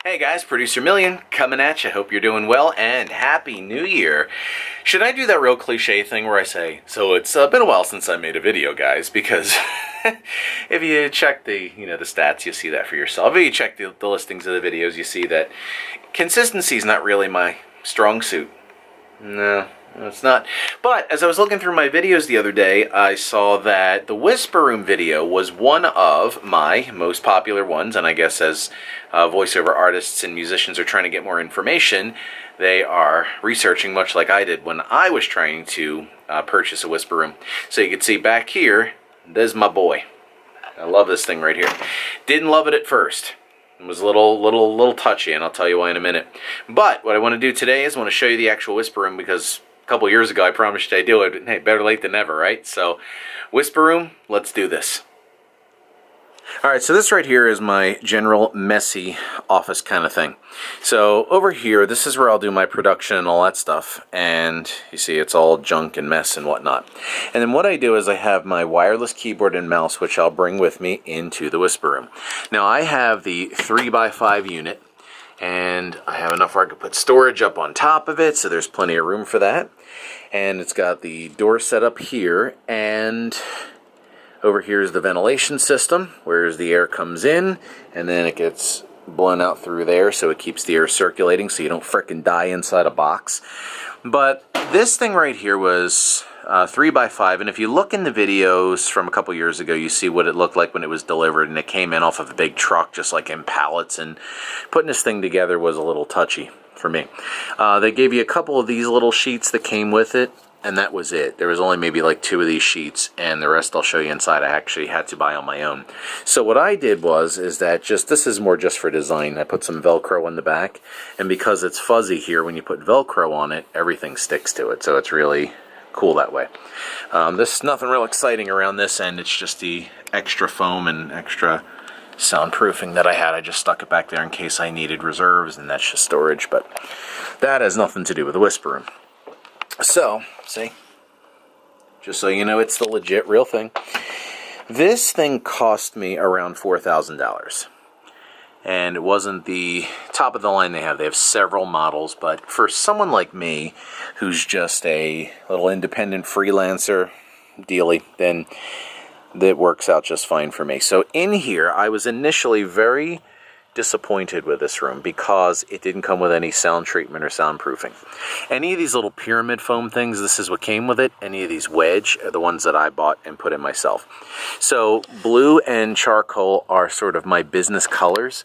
Hey guys, Producer Millian coming at you. Hope you're doing well and Happy New Year. Should I do that real cliche thing where I say, so it's been a while since I made a video, guys, because if you check the stats, you see that for yourself. If you check the listings of the videos, you see that consistency is not really my strong suit. No, it's not. But as I was looking through my videos the other day, I saw that the Whisper Room video was one of my most popular ones, and I guess as voiceover artists and musicians are trying to get more information, they are researching much like I did when I was trying to purchase a Whisper Room. So you can see back here, there's my boy. I love this thing right here. Didn't love it at first. It was a little touchy, and I'll tell you why in a minute. But what I want to do today is I want to show you the actual Whisper Room, because a couple years ago I promised I'd do it. Hey, better late than never, right? So, Whisper Room, let's do this. Alright, so this right here is my general messy office kind of thing. So over here, this is where I'll do my production and all that stuff. And you see it's all junk and mess and whatnot. And then what I do is I have my wireless keyboard and mouse, which I'll bring with me into the Whisper Room. Now I have the 3x5 unit, and I have enough where I could put storage up on top of it, so there's plenty of room for that. And it's got the door set up here, and over here is the ventilation system, where the air comes in, and then it gets blown out through there, so it keeps the air circulating so you don't frickin' die inside a box. But this thing right here was 3x5, and if you look in the videos from a couple years ago, you see what it looked like when it was delivered, and it came in off of a big truck, just like in pallets, and putting this thing together was a little touchy for me. They gave you a couple of these little sheets that came with it, and that was it. There was only maybe like 2 of these sheets, and the rest I'll show you inside. I actually had to buy on my own. So what I did is that this is more just for design. I put some Velcro on the back, and because it's fuzzy here, when you put Velcro on it, everything sticks to it. So it's really cool that way. There's nothing real exciting around this end. It's just the extra foam and extra soundproofing that I had. I just stuck it back there in case I needed reserves, and that's just storage. But that has nothing to do with the Whisper Room. So, see, just so you know, it's the legit real thing. This thing cost me around $4,000. And it wasn't the top of the line they have. They have several models, but for someone like me, who's just a little independent freelancer dealy, then that works out just fine for me. So in here, I was initially very disappointed with this room because it didn't come with any sound treatment or soundproofing. Any of these little pyramid foam things, this is what came with it. Any of these wedge are the ones that I bought and put in myself. So blue and charcoal are sort of my business colors.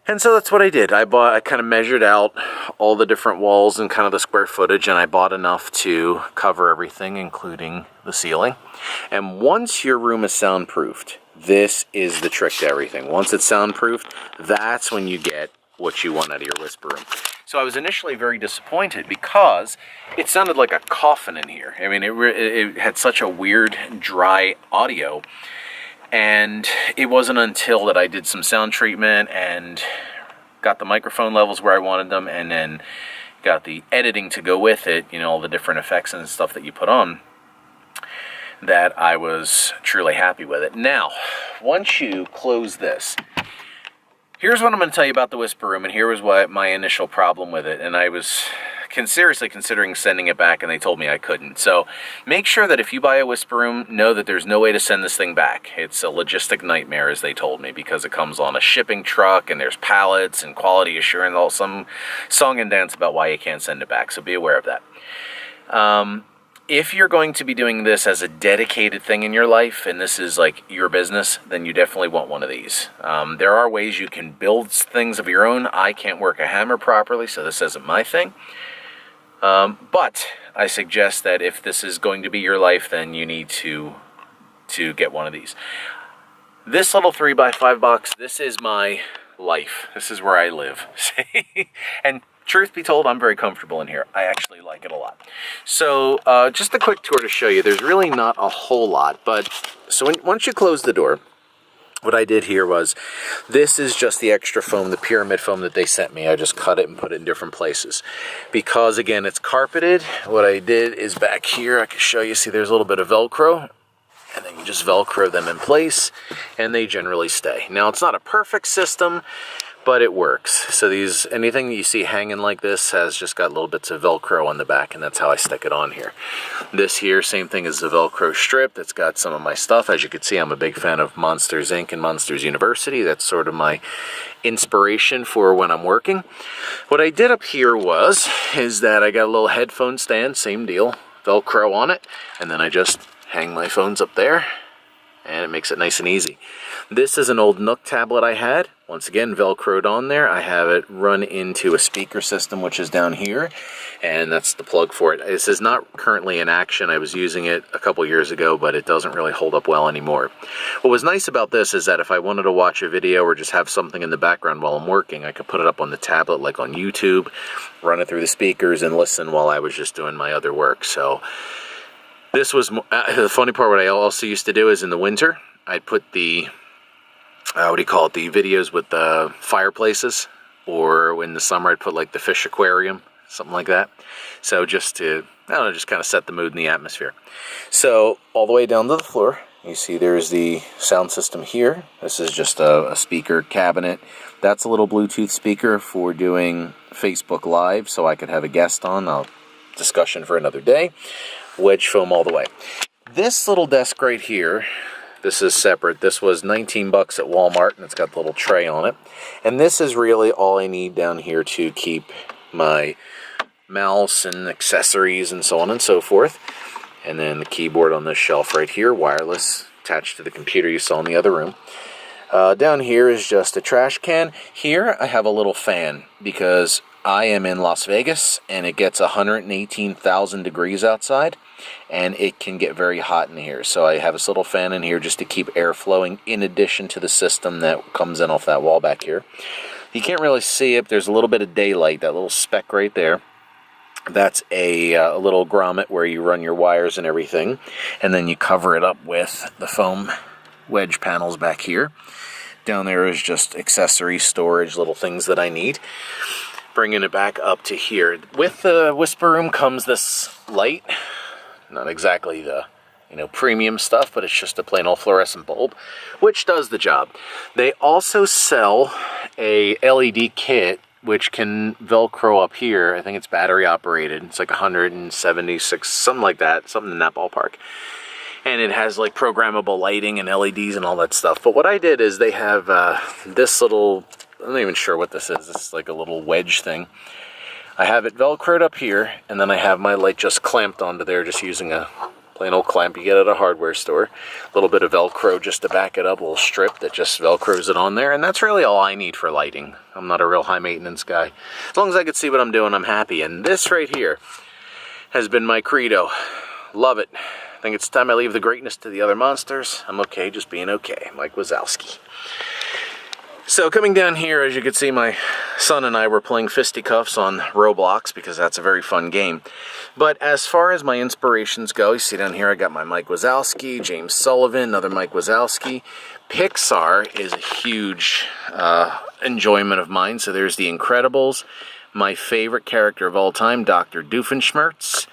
And so that's what I did. I kind of measured out all the different walls and kind of the square footage, and I bought enough to cover everything, including the ceiling. And once your room is soundproofed, this is the trick to everything. Once it's soundproofed, that's when you get what you want out of your Whisper Room. So I was initially very disappointed because it sounded like a coffin in here. I mean, it had such a weird, dry audio. And it wasn't until that I did some sound treatment and got the microphone levels where I wanted them, and then got the editing to go with it, all the different effects and stuff that you put on, that I was truly happy with it. Now, once you close this, here's what I'm going to tell you about the Whisper Room, and here was what my initial problem with it, and I was seriously considering sending it back, and they told me I couldn't. So make sure that if you buy a Whisper Room, know that there's no way to send this thing back. It's a logistic nightmare, as they told me, because it comes on a shipping truck, and there's pallets and quality assurance, all some song and dance about why you can't send it back, so be aware of that. If you're going to be doing this as a dedicated thing in your life, and this is like your business, then you definitely want one of these. There are ways you can build things of your own. I can't work a hammer properly, so this isn't my thing. But I suggest that if this is going to be your life, then you need to get one of these. This little 3x5 box, this is my life. This is where I live. And truth be told, I'm very comfortable in here. I actually like it a lot. So just a quick tour to show you. There's really not a whole lot, but so once you close the door, what I did here was, this is just the extra foam, the pyramid foam that they sent me. I just cut it and put it in different places. Because, again, it's carpeted, what I did is back here, I can show you, see there's a little bit of Velcro. And then you just Velcro them in place, and they generally stay. Now, it's not a perfect system, but it works. So anything that you see hanging like this has just got little bits of Velcro on the back, and that's how I stick it on here. This here, same thing as the Velcro strip. That's got some of my stuff. As you can see, I'm a big fan of Monsters Inc. and Monsters University. That's sort of my inspiration for when I'm working. What I did up here is that I got a little headphone stand, same deal, Velcro on it, and then I just hang my phones up there, and it makes it nice and easy. This is an old Nook tablet I had. Once again, Velcroed on there. I have it run into a speaker system, which is down here, and that's the plug for it. This is not currently in action. I was using it a couple years ago, but it doesn't really hold up well anymore. What was nice about this is that if I wanted to watch a video or just have something in the background while I'm working, I could put it up on the tablet, like on YouTube, run it through the speakers, and listen while I was just doing my other work. So this was the funny part. What I also used to do is in the winter, I'd put the the videos with the fireplaces, or in the summer I'd put like the fish aquarium, something like that. So just to, I don't know, just kind of set the mood and the atmosphere. So all the way down to the floor, you see there's the sound system here. This is just a speaker cabinet. That's a little Bluetooth speaker for doing Facebook Live, so I could have a guest on. Discussion for another day. Wedge foam all the way. This little desk right here, this is separate. This was 19 bucks at Walmart, and it's got the little tray on it. And this is really all I need down here to keep my mouse and accessories and so on and so forth. And then the keyboard on this shelf right here, wireless, attached to the computer you saw in the other room. Down here is just a trash can. Here I have a little fan because I am in Las Vegas, and it gets 118,000 degrees outside, and it can get very hot in here. So I have this little fan in here just to keep air flowing, in addition to the system that comes in off that wall back here. You can't really see it. There's a little bit of daylight, that little speck right there. That's a little grommet where you run your wires and everything, and then you cover it up with the foam wedge panels back here. Down there is just accessory storage, little things that I need. Bringing it back up to here. With the Whisper Room comes this light. Not exactly the premium stuff, but it's just a plain old fluorescent bulb, which does the job. They also sell a LED kit which can Velcro up here. I think it's battery operated. It's like 176, something like that, something in that ballpark. And it has like programmable lighting and LEDs and all that stuff. But what I did is they have this little, I'm not even sure what this is. This is like a little wedge thing. I have it Velcroed up here, and then I have my light just clamped onto there, just using a plain old clamp you get at a hardware store. A little bit of Velcro just to back it up, a little strip that just Velcros it on there, and that's really all I need for lighting. I'm not a real high maintenance guy. As long as I can see what I'm doing, I'm happy. And this right here has been my credo. Love it. I think it's time I leave the greatness to the other monsters. I'm okay just being okay. Mike Wazowski. So coming down here, as you can see, my son and I were playing fisticuffs on Roblox because that's a very fun game. But as far as my inspirations go, you see down here I got my Mike Wazowski, James Sullivan, another Mike Wazowski. Pixar is a huge enjoyment of mine. So there's The Incredibles, my favorite character of all time, Dr. Doofenshmirtz.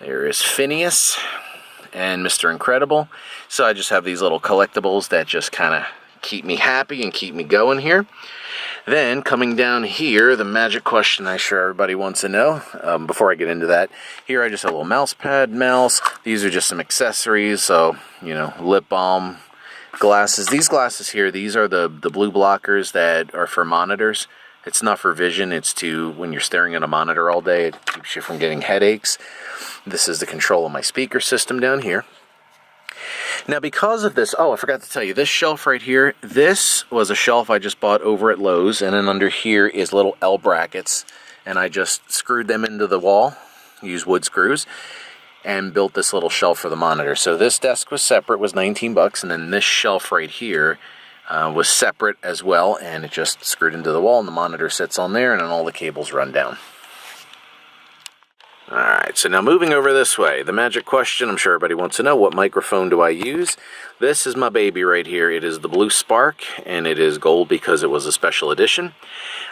There is Phineas and Mr. Incredible. So I just have these little collectibles that just kind of keep me happy and keep me going here. Then coming down here, the magic question I'm sure everybody wants to know. Before I get into that, here I just have a little mouse pad, mouse. These are just some accessories, so lip balm, glasses. These glasses here, these are the blue blockers that are for monitors. It's not for vision, it's to when you're staring at a monitor all day, it keeps you from getting headaches. This is the control of my speaker system down here. Now because of this, oh, I forgot to tell you, this shelf right here, this was a shelf I just bought over at Lowe's, and then under here is little L brackets, and I just screwed them into the wall, used wood screws, and built this little shelf for the monitor. So this desk was separate, was 19 bucks, and then this shelf right here was separate as well, and it just screwed into the wall, and the monitor sits on there, and then all the cables run down. Alright, so now moving over this way, the magic question, I'm sure everybody wants to know, what microphone do I use? This is my baby right here. It is the Blue Spark, and it is gold because it was a special edition.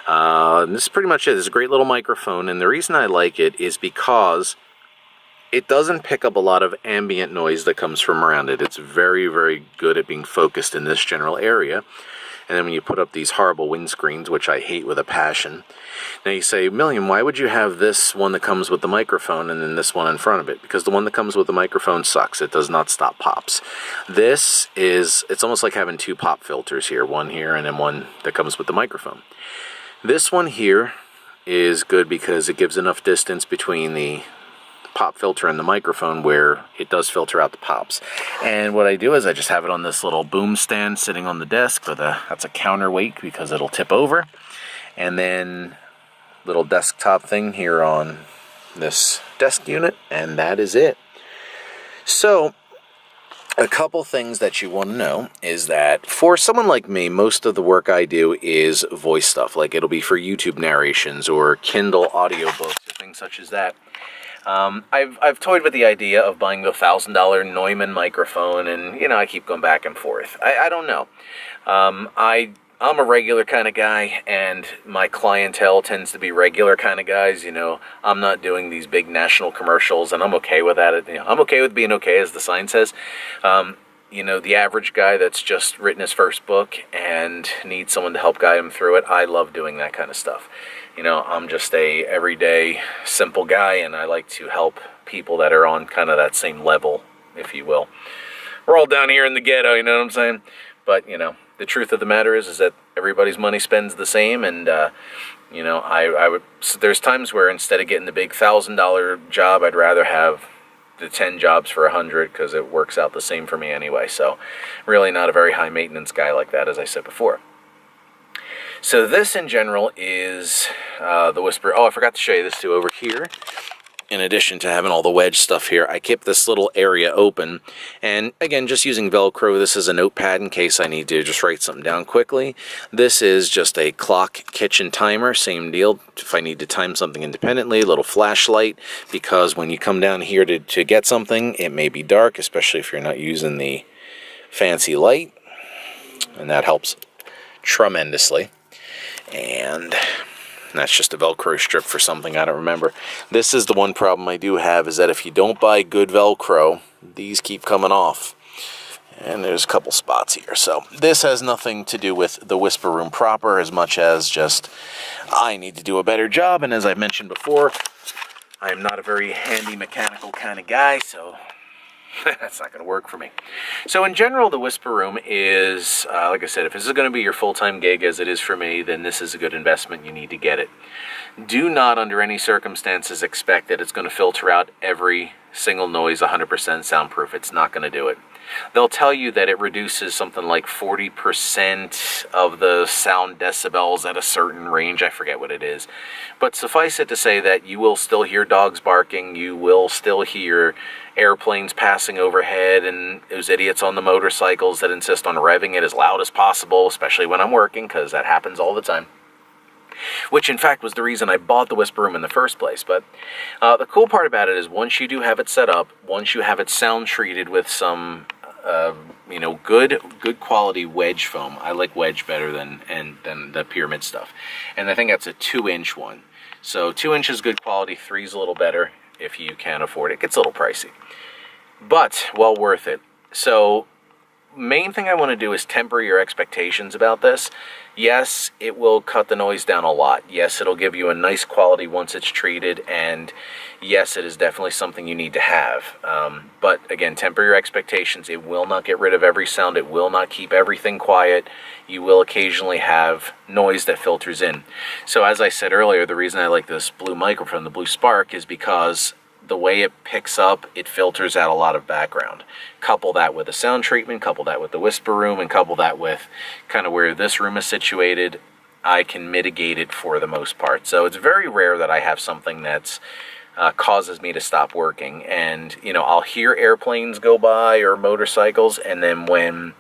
This is pretty much it. It's a great little microphone, and the reason I like it is because it doesn't pick up a lot of ambient noise that comes from around it. It's very, very good at being focused in this general area. And then when you put up these horrible windscreens, which I hate with a passion, now you say, Millian, why would you have this one that comes with the microphone and then this one in front of it? Because the one that comes with the microphone sucks. It does not stop pops. It's almost like having two pop filters here, one here and then one that comes with the microphone. This one here is good because it gives enough distance between the pop filter and the microphone where it does filter out the pops. And what I do is I just have it on this little boom stand sitting on the desk that's a counterweight because it'll tip over. And then little desktop thing here on this desk unit, and that is it. So a couple things that you want to know is that for someone like me, most of the work I do is voice stuff. Like it'll be for YouTube narrations or Kindle audiobooks or things such as that. I've toyed with the idea of buying the $1,000 Neumann microphone, and I keep going back and forth. I don't know. I'm a regular kind of guy, and my clientele tends to be regular kind of guys. I'm not doing these big national commercials, and I'm okay with that. I'm okay with being okay, as the sign says. The average guy that's just written his first book and needs someone to help guide him through it, I love doing that kind of stuff. I'm just a everyday, simple guy, and I like to help people that are on kind of that same level, if you will. We're all down here in the ghetto, you know what I'm saying? But, the truth of the matter is that everybody's money spends the same, and, there's times where instead of getting the big $1,000 job, I'd rather have the 10 jobs for 100 because it works out the same for me anyway. So, really not a very high maintenance guy like that, as I said before. So this in general is the Whisper. Oh, I forgot to show you this too over here. In addition to having all the wedge stuff here, I kept this little area open. And again, just using Velcro, this is a notepad in case I need to just write something down quickly. This is just a clock kitchen timer, same deal. If I need to time something independently, a little flashlight, because when you come down here to get something, it may be dark, especially if you're not using the fancy light. And that helps tremendously. And that's just a Velcro strip for something, I don't remember. This is the one problem I do have, is that if you don't buy good Velcro, these keep coming off. And there's a couple spots here. So this has nothing to do with the Whisper Room proper as much as just I need to do a better job. And as I mentioned before, I'm not a very handy mechanical kind of guy, so that's not going to work for me. So in general, the Whisper Room is, like I said, if this is going to be your full-time gig as it is for me, then this is a good investment. You need to get it. Do not, under any circumstances, expect that it's going to filter out every single noise 100% soundproof. It's not going to do it. They'll tell you that it reduces something like 40% of the sound decibels at a certain range. I forget what it is. But suffice it to say that you will still hear dogs barking. You will still hear airplanes passing overhead and those idiots on the motorcycles that insist on revving it as loud as possible, especially when I'm working, because that happens all the time. Which, in fact, was the reason I bought the Whisper Room in the first place. But the cool part about it is once you do have it set up, once you have it sound treated with some, good quality wedge foam. I like wedge better than the pyramid stuff. And I think that's a 2-inch one. So 2 inches good quality, 3's a little better if you can afford it. It gets a little pricey, but well worth it. So main thing I want to do is temper your expectations about this. Yes, it will cut the noise down a lot. Yes, it'll give you a nice quality once it's treated, and yes, it is definitely something you need to have. But again, temper your expectations. It will not get rid of every sound. It will not keep everything quiet. You will occasionally have noise that filters in. So as I said earlier, the reason I like this blue microphone, the Blue Spark, is because the way it picks up, it filters out a lot of background. Couple that with the sound treatment, couple that with the Whisper Room, and couple that with kind of where this room is situated, I can mitigate it for the most part. So it's very rare that I have something that's causes me to stop working. And, I'll hear airplanes go by or motorcycles, and then when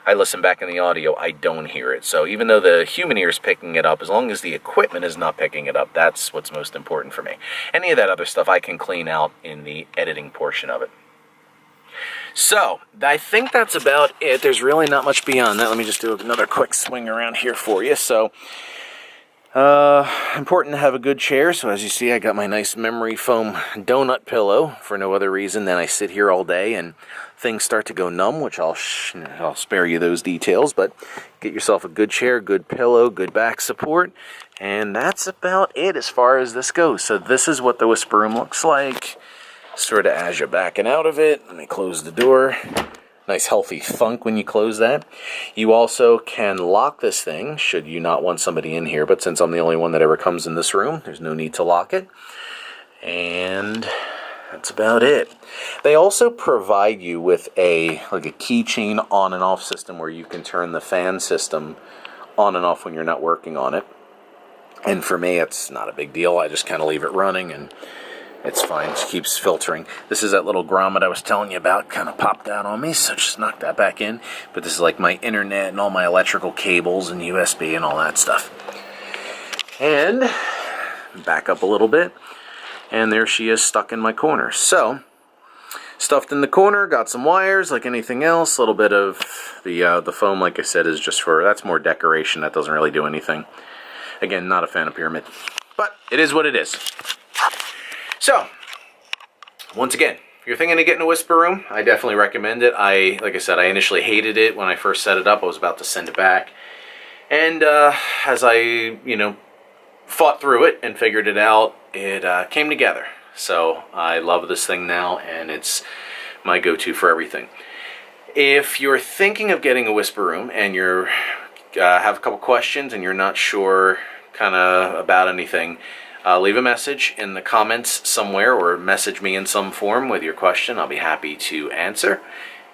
I listen back in the audio, I don't hear it. So even though the human ear is picking it up, as long as the equipment is not picking it up, that's what's most important for me. Any of that other stuff I can clean out in the editing portion of it. So, I think that's about it. There's really not much beyond that. Let me just do another quick swing around here for you. So, Important to have a good chair, so as you see, I got my nice memory foam donut pillow for no other reason than I sit here all day and things start to go numb, which I'll spare you those details, but get yourself a good chair, good pillow, good back support, and that's about it as far as this goes. So this is what the Whisper Room looks like, sort of as you're backing out of it. Let me close the door. Nice healthy thunk when you close that. You also can lock this thing, should you not want somebody in here, but since I'm the only one that ever comes in this room, there's no need to lock it. And that's about it. They also provide you with a keychain on and off system where you can turn the fan system on and off when you're not working on it. And for me, it's not a big deal. I just kind of leave it running and it's fine, it just keeps filtering. This is that little grommet I was telling you about, kind of popped out on me, so just knock that back in. But this is like my internet and all my electrical cables and USB and all that stuff. And back up a little bit, and there she is stuck in my corner. So, stuffed in the corner, got some wires like anything else. A little bit of the foam, like I said, is just for, that's more decoration, that doesn't really do anything. Again, not a fan of pyramid, but it is what it is. So, once again, if you're thinking of getting a Whisper Room, I definitely recommend it. Like I said, I initially hated it when I first set it up. I was about to send it back. And as I, fought through it and figured it out, it came together. So, I love this thing now, and it's my go-to for everything. If you're thinking of getting a Whisper Room and you're have a couple questions and you're not sure kind of about anything, leave a message in the comments somewhere or message me in some form with your question. I'll be happy to answer.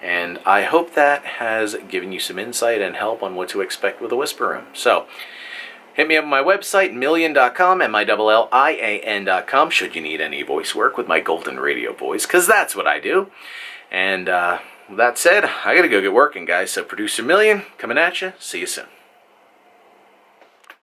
And I hope that has given you some insight and help on what to expect with a Whisper Room. So, hit me up on my website, millian.com, MILLIAN.com, should you need any voice work with my golden radio voice, because that's what I do. And with that said, I gotta go get working, guys. So, Producer Millian, coming at you. See you soon.